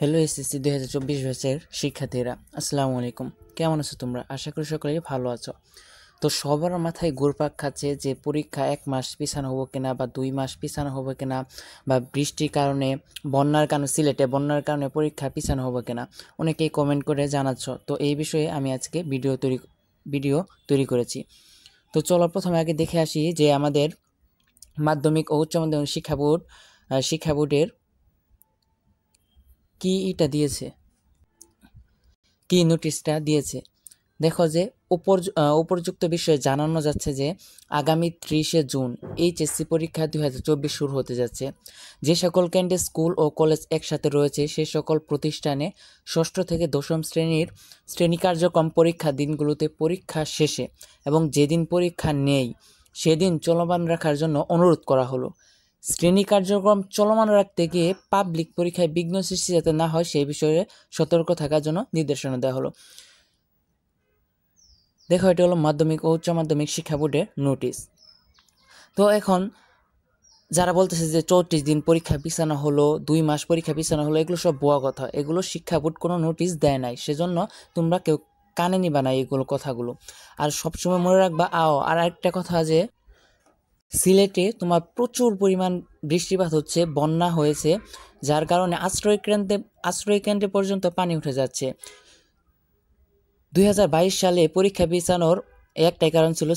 Hello SSC 2024 ব্যাচের শিক্ষার্থীরা, আসসালামু আলাইকুম। কেমন আছো তোমরা? আশা করি সকলেই ভালো আছো। তো সবার মাথায় ঘুরপাক খাচ্ছে যে পরীক্ষা 1 মাস পিছানো হবো কিনা বা 2 মাস পিছানো হবে কিনা, বা বৃষ্টির কারণে, বন্যার কারণে, সিলেটে বন্যার কারণে পরীক্ষা পিছানো হবে কিনা। অনেকেই কমেন্ট করে জানাচ্ছ। তো এই বিষয়ে আমি আজকে ভিডিও তৈরি করেছি। তো চলো প্রথমে আগে দেখে আসি যে আমাদের মাধ্যমিক ও উচ্চ মাধ্যমিক শিক্ষা বোর্ডের কি দিয়েছে, কি নোটিশটা দিয়েছে। দেখো যে উপর্যুক্ত বিষয়ে জানানো যাচ্ছে যে আগামী 30শে জুন এইচএসসি পরীক্ষা 2024 শুরু হতে যাচ্ছে। যে সকল কেন্দ্রে স্কুল ও কলেজ একসাথে রয়েছে সে সকল প্রতিষ্ঠানে ষষ্ঠ থেকে দশম শ্রেণী কার্যক্রম পরীক্ষা দিনগুলোতে পরীক্ষা শেষে এবং যেদিন পরীক্ষা নেই সেদিন চলমান রাখার জন্য অনুরোধ করা হলো। শ্রেণী কার্যক্রম চলমান রাখতে গিয়ে পাবলিক পরীক্ষায় বিঘ্ন সৃষ্টি যাতে না হয় সেই বিষয়ে সতর্ক থাকার জন্য নির্দেশনা দেওয়া হলো। দেখো, এটা হলো মাধ্যমিক ও উচ্চ মাধ্যমিক শিক্ষা বোর্ডের নোটিশ। তো এখন যারা বলতেছে যে 34 দিন পরীক্ষা পিছানো হলো, 2 মাস পরীক্ষা পিছানো হলো, এগুলো সব ভুয়া কথা। এগুলো শিক্ষা বোর্ড কোনো নোটিশ দেয় নাই, সেজন্য তোমরা কেউ কানে নিবা না এগুলো কথাগুলো। আর সবসময় মনে রাখবা। আর একটা কথা, যে সিলেটে তোমার প্রচুর পরিমাণ বৃষ্টিপাত হচ্ছে, বন্যা হয়েছে, যার কারণে আশ্রয়কেন্দ্রে পর্যন্ত পানি উঠে যাচ্ছে। 2022 সালে পরীক্ষা পিছানোর একটাই কারণ ছিল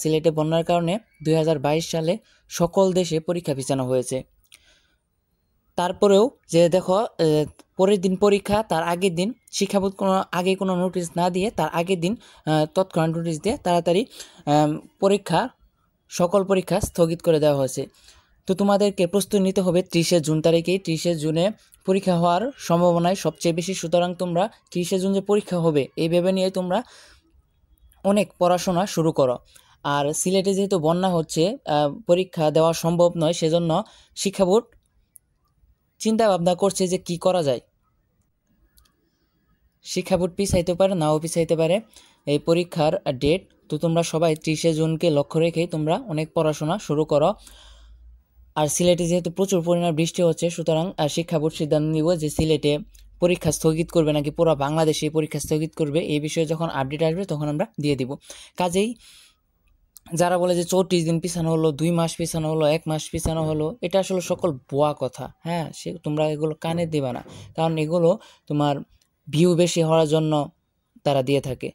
সিলেটে বন্যার কারণে 2022 সালে সকল দেশে পরীক্ষা পিছানো হয়েছে। তারপরেও যে দেখো, পরের দিন পরীক্ষা, তার আগের দিন শিক্ষা বোর্ড কোনো নোটিশ না দিয়ে তার আগের দিন তৎক্ষণাৎ নোটিশ দিয়ে তাড়াতাড়ি সকল পরীক্ষা স্থগিত করে দেওয়া হয়েছে। তো তোমাদেরকে প্রস্তুতি নিতে হবে 30শে জুন তারিখেই। 30শে জুনে পরীক্ষা হওয়ার সম্ভাবনাই সবচেয়ে বেশি। সুতরাং তোমরা 30শে জুন যে পরীক্ষা হবে এই ভেবে নিয়ে তোমরা অনেক পড়াশোনা শুরু করো। আর সিলেটে যেহেতু বন্যা হচ্ছে, পরীক্ষা দেওয়া সম্ভব নয়, সেজন্য শিক্ষা বোর্ড চিন্তা ভাবনা করছে যে কি করা যায়। শিক্ষা বোর্ড পিছাইতে পারে, নাও পিছাইতে পারে এই পরীক্ষার ডেট। তো তোমরা সবাই 30শে জুনকে লক্ষ্য রেখেই তোমরা অনেক পড়াশোনা শুরু করো। আর সিলেটে যেহেতু প্রচুর পরিমাণ বৃষ্টি হচ্ছে, সুতরাং শিক্ষা বোর্ড সিদ্ধান্ত নিব যে সিলেটে পরীক্ষা স্থগিত করবে নাকি পুরো বাংলাদেশে পরীক্ষা স্থগিত করবে, এই বিষয়ে যখন আপডেট আসবে তখন আমরা দিয়ে দিব। কাজেই যারা বলে যে 34 দিন পিছানো হলো, 2 মাস পিছানো হলো, 1 মাস পিছানো হলো, এটা আসলে সকল ভুয়া কথা। হ্যাঁ, তোমরা এগুলো কানে দিবা না, কারণ এগুলো তোমার ভিউ বেশি হওয়ার জন্য তারা দিয়ে থাকে।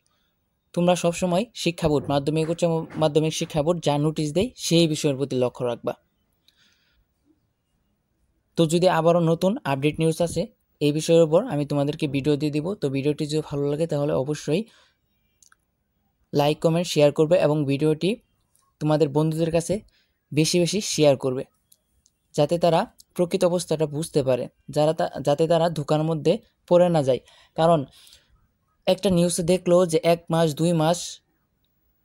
তোমরা সবসময় শিক্ষা বোর্ড, মাধ্যমিক উচ্চ মাধ্যমিক শিক্ষা বোর্ড যা নোটিশ দেয় সেই বিষয়ের প্রতি লক্ষ্য রাখবা। তো যদি আবারও নতুন আপডেট নিউজ আছে এই বিষয়ের উপর আমি তোমাদেরকে ভিডিও দিয়ে দিব। তো ভিডিওটি যদি ভালো লাগে তাহলে অবশ্যই লাইক, কমেন্ট, শেয়ার করবে এবং ভিডিওটি তোমাদের বন্ধুদের কাছে বেশি বেশি শেয়ার করবে, যাতে তারা প্রকৃত অবস্থাটা বুঝতে পারে, যাতে তারা ধোঁকার মধ্যে পড়ে না যায়। কারণ একটা নিউজে দেখলো যে 1 মাস 2 মাস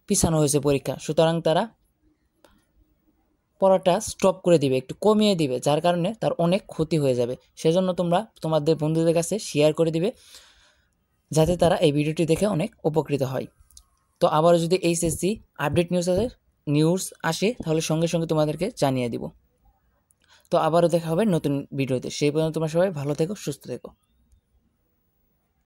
পিছানো হয়েছে পরীক্ষা, সুতরাং তারা পড়াটা স্টপ করে দিবে, একটু কমিয়ে দিবে, যার কারণে তার অনেক ক্ষতি হয়ে যাবে। সেজন্য তোমরা তোমাদের বন্ধুদের কাছে শেয়ার করে দিবে, যাতে তারা এই ভিডিওটি দেখে অনেক উপকৃত হয়। তো আবারও যদি এইচএসসি আপডেট নিউজ আসে তাহলে সঙ্গে সঙ্গে তোমাদেরকে জানিয়ে দিব। তো আবারও দেখা হবে নতুন ভিডিওতে। সেই পর্যন্ত তোমরা সবাই ভালো থেকো, সুস্থ থেকো।